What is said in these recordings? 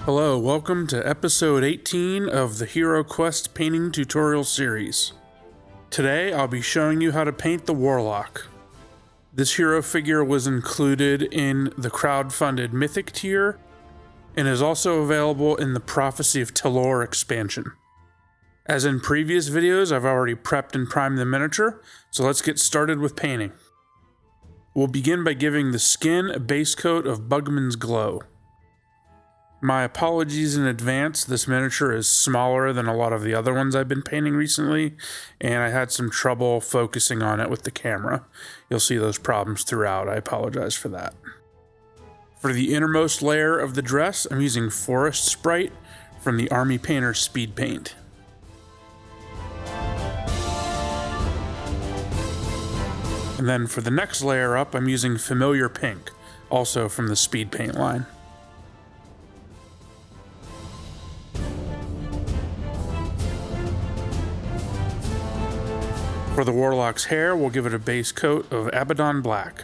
Hello, welcome to episode 18 of the HeroQuest painting tutorial series. Today I'll be showing you how to paint the Warlock. This hero figure was included in the crowdfunded Mythic Tier and is also available in the Prophecy of Telor expansion. As in previous videos, I've already prepped and primed the miniature, so let's get started with painting. We'll begin by giving the skin a base coat of Bugman's Glow. My apologies in advance, this miniature is smaller than a lot of the other ones I've been painting recently, and I had some trouble focusing on it with the camera. You'll see those problems throughout, I apologize for that. For the innermost layer of the dress, I'm using Forest Sprite from the Army Painter Speedpaint. And then for the next layer up, I'm using Familiar Pink, also from the Speedpaint line. For the Warlock's hair, we'll give it a base coat of Abaddon Black.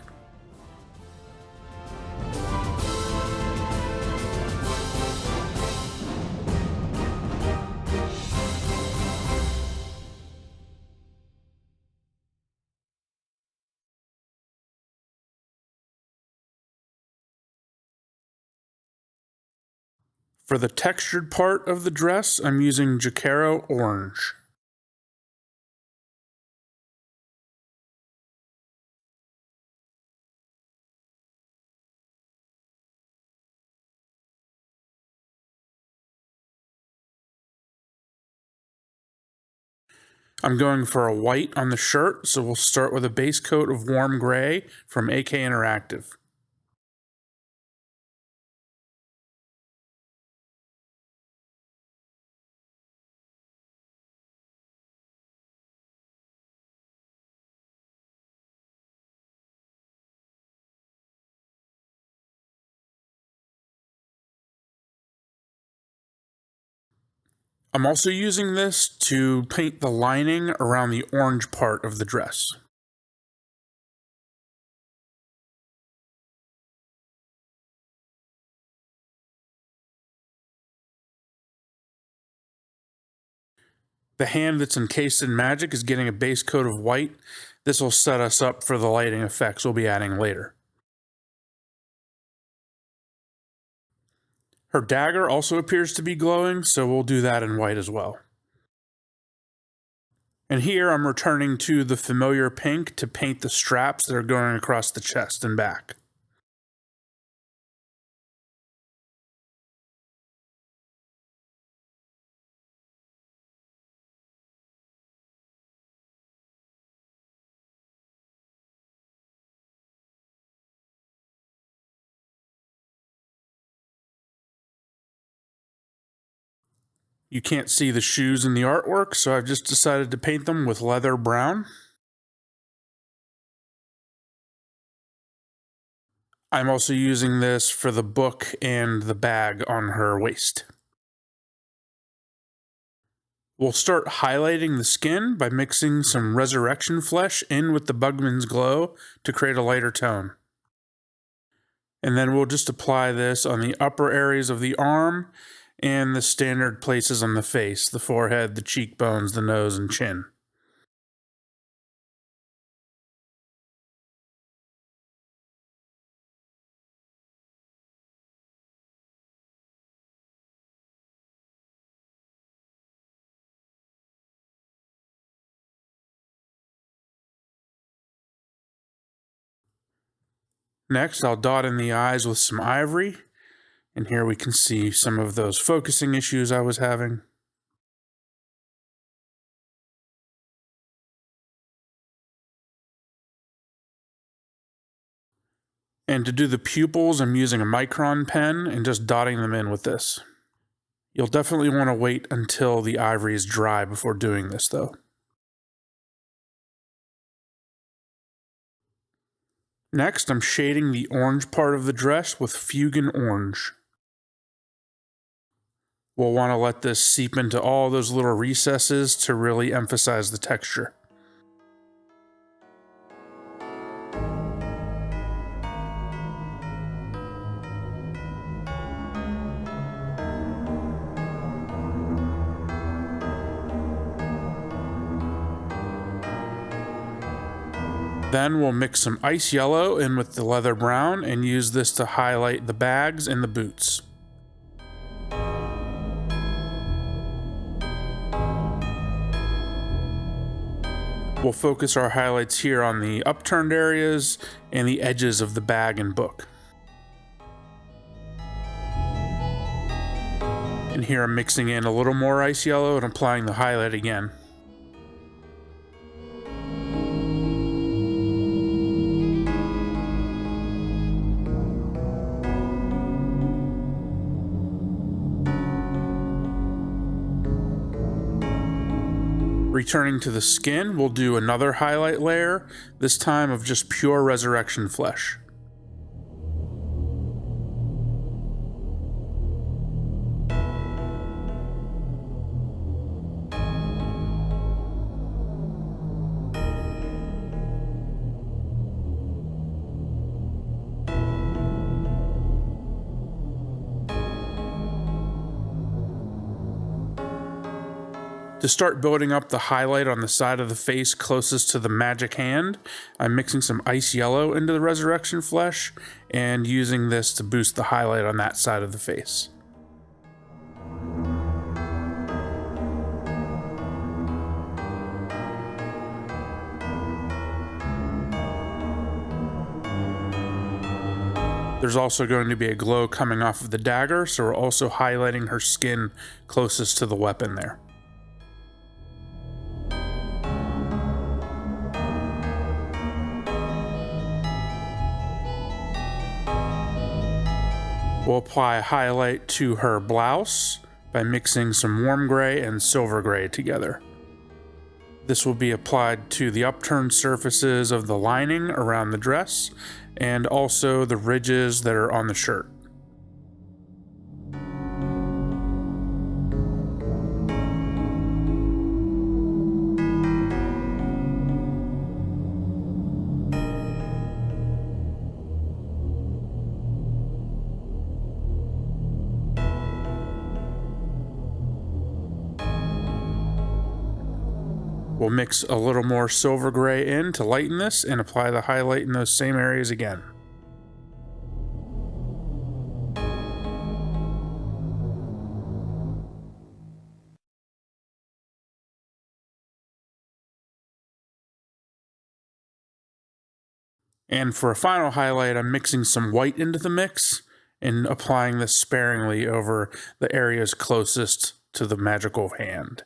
For the textured part of the dress, I'm using Jokaero Orange. I'm going for a white on the shirt, so we'll start with a base coat of Warm Gray from AK Interactive. I'm also using this to paint the lining around the orange part of the dress. The hand that's encased in magic is getting a base coat of white. This will set us up for the lighting effects we'll be adding later. Her dagger also appears to be glowing, so we'll do that in white as well. And here I'm returning to the Familiar Pink to paint the straps that are going across the chest and back. You can't see the shoes in the artwork, so I've just decided to paint them with leather brown. I'm also using this for the book and the bag on her waist. We'll start highlighting the skin by mixing some Resurrection Flesh in with the Bugman's Glow to create a lighter tone. And then we'll just apply this on the upper areas of the arm and the standard places on the face, the forehead, the cheekbones, the nose, and chin. Next, I'll dot in the eyes with some Ivory, and here we can see some of those focusing issues I was having. And to do the pupils, I'm using a micron pen and just dotting them in with this. You'll definitely want to wait until the ivory is dry before doing this, though. Next, I'm shading the orange part of the dress with Fuegan Orange. We'll want to let this seep into all those little recesses to really emphasize the texture. Then we'll mix some ice yellow in with the leather brown and use this to highlight the bags and the boots. We'll focus our highlights here on the upturned areas and the edges of the bag and book. And here I'm mixing in a little more ice yellow and applying the highlight again. Returning to the skin, we'll do another highlight layer, this time of just pure resurrection flesh. To start building up the highlight on the side of the face closest to the magic hand, I'm mixing some ice yellow into the resurrection flesh and using this to boost the highlight on that side of the face. There's also going to be a glow coming off of the dagger, so we're also highlighting her skin closest to the weapon there. We'll apply a highlight to her blouse by mixing some warm gray and silver gray together. This will be applied to the upturned surfaces of the lining around the dress and also the ridges that are on the shirt. We'll mix a little more silver gray in to lighten this and apply the highlight in those same areas again. And for a final highlight, I'm mixing some white into the mix and applying this sparingly over the areas closest to the magical hand.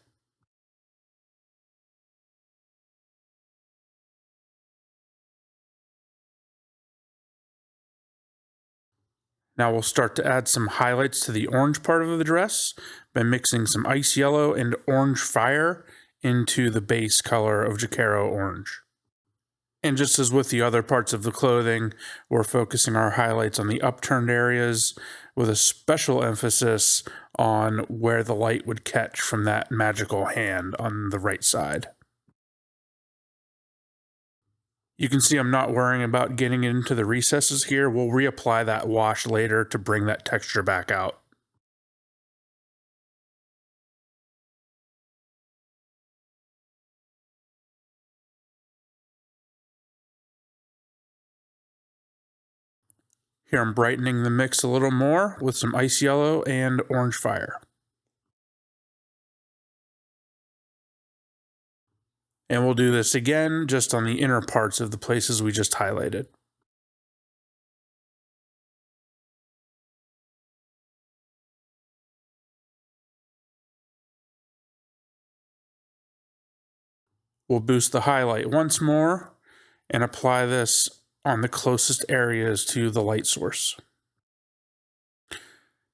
Now we'll start to add some highlights to the orange part of the dress by mixing some ice yellow and orange fire into the base color of Jokaero Orange. And just as with the other parts of the clothing, we're focusing our highlights on the upturned areas with a special emphasis on where the light would catch from that magical hand on the right side. You can see I'm not worrying about getting into the recesses here. We'll reapply that wash later to bring that texture back out. Here I'm brightening the mix a little more with some ice yellow and orange fire. And we'll do this again just on the inner parts of the places we just highlighted. We'll boost the highlight once more and apply this on the closest areas to the light source.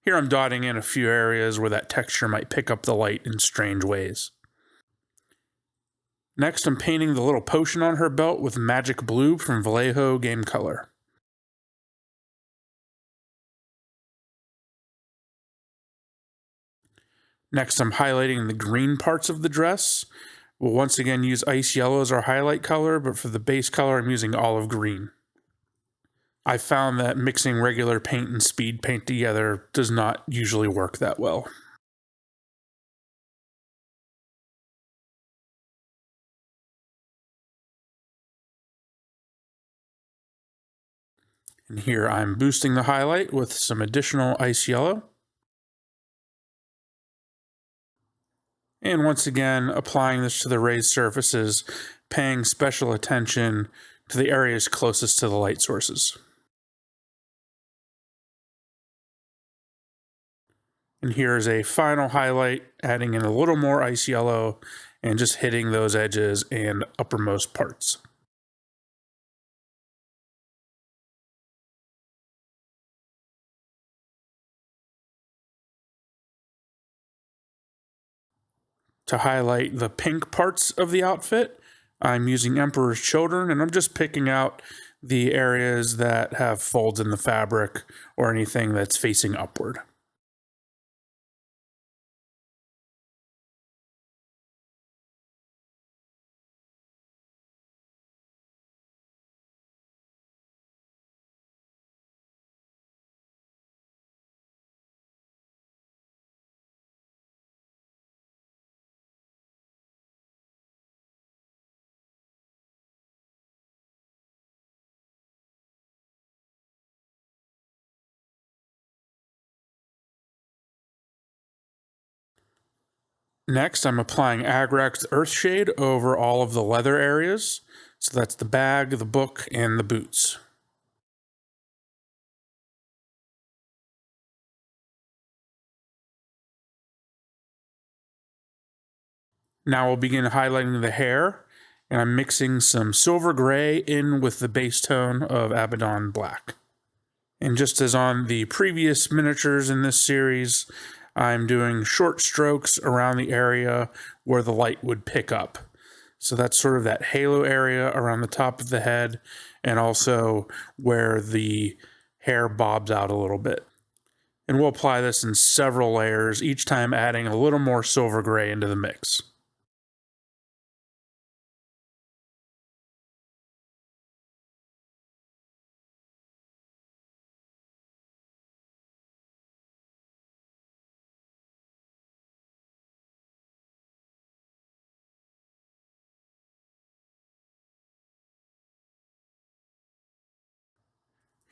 Here I'm dotting in a few areas where that texture might pick up the light in strange ways. Next, I'm painting the little potion on her belt with magic blue from Vallejo Game Color. Next, I'm highlighting the green parts of the dress. We'll once again use ice yellow as our highlight color, but for the base color, I'm using olive green. I found that mixing regular paint and speed paint together does not usually work that well. And here I'm boosting the highlight with some additional ice yellow. And once again, applying this to the raised surfaces, paying special attention to the areas closest to the light sources. And here's a final highlight, adding in a little more ice yellow and just hitting those edges and uppermost parts. To highlight the pink parts of the outfit, I'm using Emperor's Children, and I'm just picking out the areas that have folds in the fabric or anything that's facing upward. Next, I'm applying Agrax Earthshade over all of the leather areas. So that's the bag, the book, and the boots. Now we'll begin highlighting the hair, and I'm mixing some Silver Grey in with the base tone of Abaddon Black. And just as on the previous miniatures in this series, I'm doing short strokes around the area where the light would pick up. So that's sort of that halo area around the top of the head, and also where the hair bobs out a little bit. And we'll apply this in several layers, each time adding a little more Silver Grey into the mix.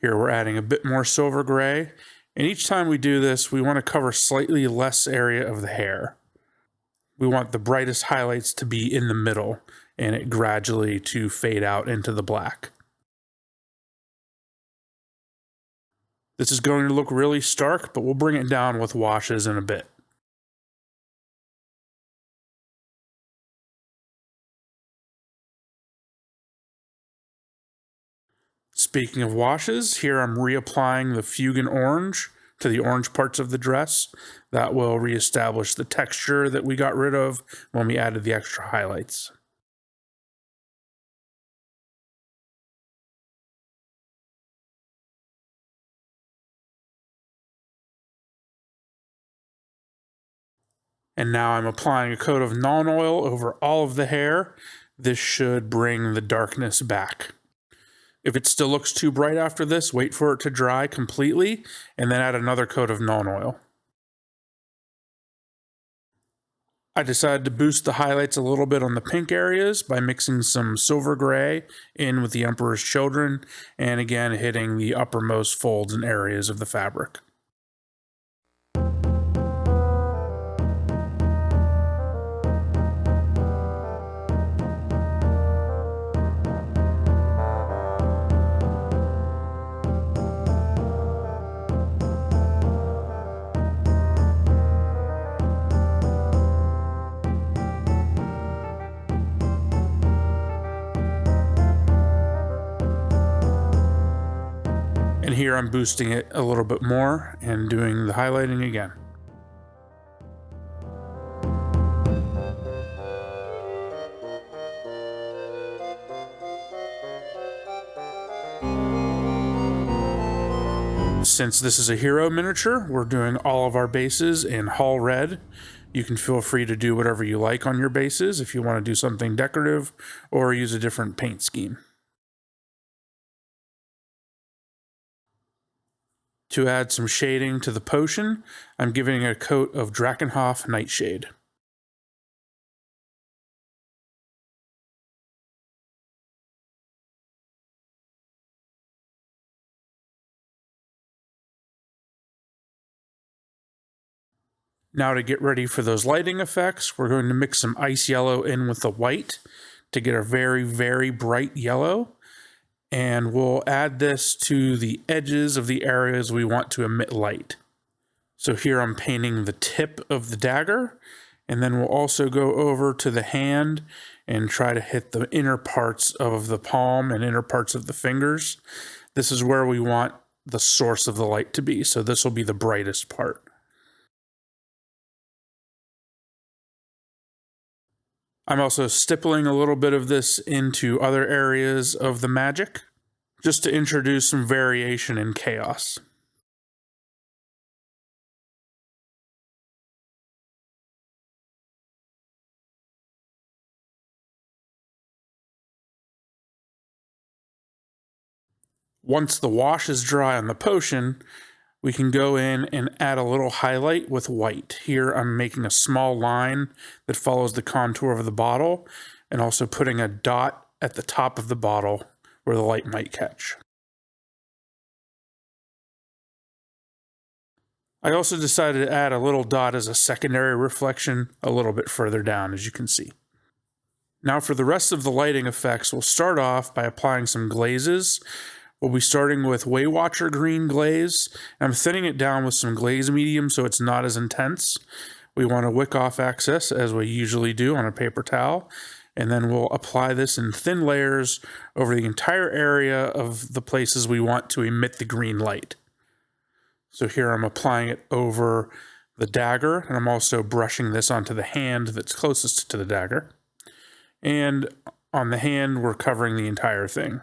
Here we're adding a bit more Silver Grey, and each time we do this, we want to cover slightly less area of the hair. We want the brightest highlights to be in the middle, and it gradually to fade out into the black. This is going to look really stark, but we'll bring it down with washes in a bit. Speaking of washes, here I'm reapplying the Fuegan Orange to the orange parts of the dress. That will reestablish the texture that we got rid of when we added the extra highlights. And now I'm applying a coat of Nuln Oil over all of the hair. This should bring the darkness back. If it still looks too bright after this, wait for it to dry completely, and then add another coat of Nuln Oil. I decided to boost the highlights a little bit on the pink areas by mixing some Silver Grey in with the Emperor's Children, and again hitting the uppermost folds and areas of the fabric. And here I'm boosting it a little bit more and doing the highlighting again. Since this is a hero miniature, we're doing all of our bases in Hull Red. You can feel free to do whatever you like on your bases if you want to do something decorative or use a different paint scheme. To add some shading to the potion, I'm giving it a coat of Drakkenhof Nightshade. Now to get ready for those lighting effects, we're going to mix some ice yellow in with the white to get a very, very bright yellow. And we'll add this to the edges of the areas we want to emit light. So here I'm painting the tip of the dagger, and then we'll also go over to the hand and try to hit the inner parts of the palm and inner parts of the fingers. This is where we want the source of the light to be, so this will be the brightest part. I'm also stippling a little bit of this into other areas of the magic, just to introduce some variation and chaos. Once the wash is dry on the potion, we can go in and add a little highlight with white. Here I'm making a small line that follows the contour of the bottle, and also putting a dot at the top of the bottle where the light might catch. I also decided to add a little dot as a secondary reflection a little bit further down, as you can see. Now for the rest of the lighting effects, we'll start off by applying some glazes. We'll be starting with Waywatcher Green glaze. I'm thinning it down with some glaze medium so it's not as intense. We want to wick off excess as we usually do on a paper towel. And then we'll apply this in thin layers over the entire area of the places we want to emit the green light. So here I'm applying it over the dagger, and I'm also brushing this onto the hand that's closest to the dagger. And on the hand, we're covering the entire thing.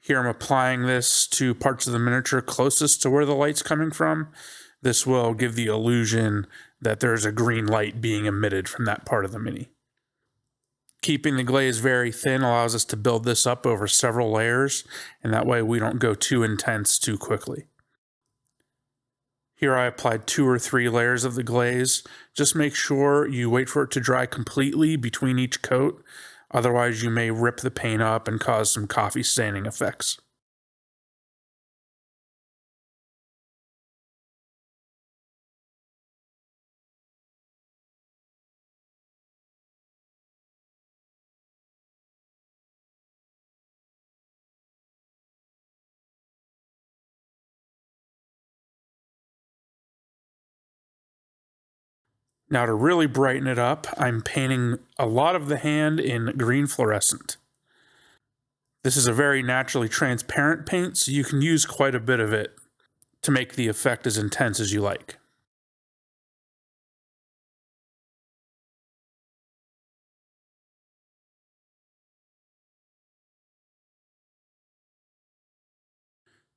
Here I'm applying this to parts of the miniature closest to where the light's coming from. This will give the illusion that there's a green light being emitted from that part of the mini. Keeping the glaze very thin allows us to build this up over several layers, and that way we don't go too intense too quickly. Here I applied 2 or 3 layers of the glaze. Just make sure you wait for it to dry completely between each coat. Otherwise, you may rip the paint up and cause some coffee staining effects. Now to really brighten it up, I'm painting a lot of the hand in green fluorescent. This is a very naturally transparent paint, so you can use quite a bit of it to make the effect as intense as you like.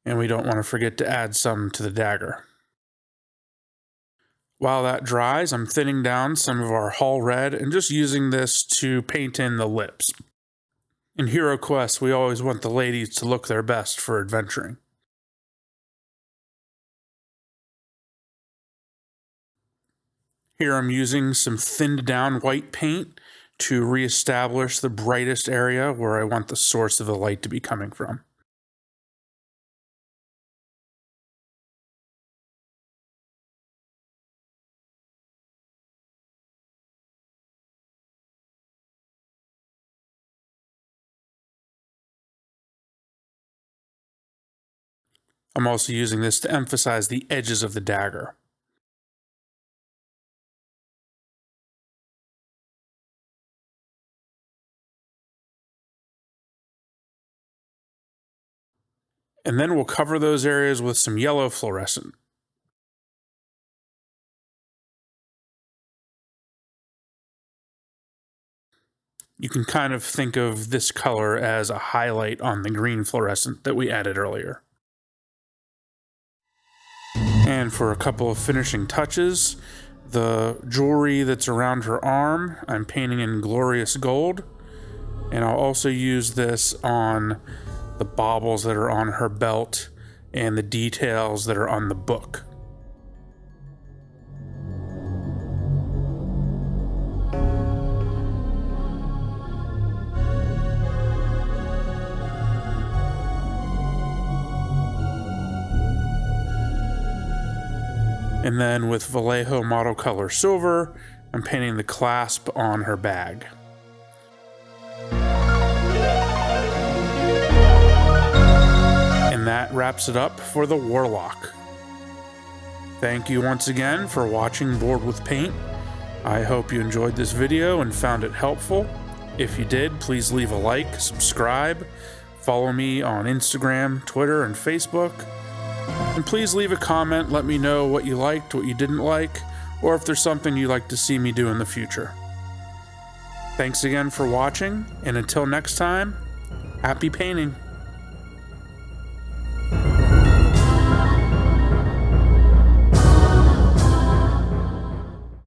And we don't want to forget to add some to the dagger. While that dries, I'm thinning down some of our Hall Red and just using this to paint in the lips. In HeroQuest, we always want the ladies to look their best for adventuring. Here I'm using some thinned down white paint to reestablish the brightest area where I want the source of the light to be coming from. I'm also using this to emphasize the edges of the dagger. And then we'll cover those areas with some yellow fluorescent. You can kind of think of this color as a highlight on the green fluorescent that we added earlier. And for a couple of finishing touches, the jewelry that's around her arm, I'm painting in glorious gold. And I'll also use this on the baubles that are on her belt and the details that are on the book. And then with Vallejo Model Color Silver, I'm painting the clasp on her bag. And that wraps it up for the Warlock. Thank you once again for watching Bored with Paint. I hope you enjoyed this video and found it helpful. If you did, please leave a like, subscribe, follow me on Instagram, Twitter, and Facebook. And please leave a comment, let me know what you liked, what you didn't like, or if there's something you'd like to see me do in the future. Thanks again for watching, and until next time, happy painting!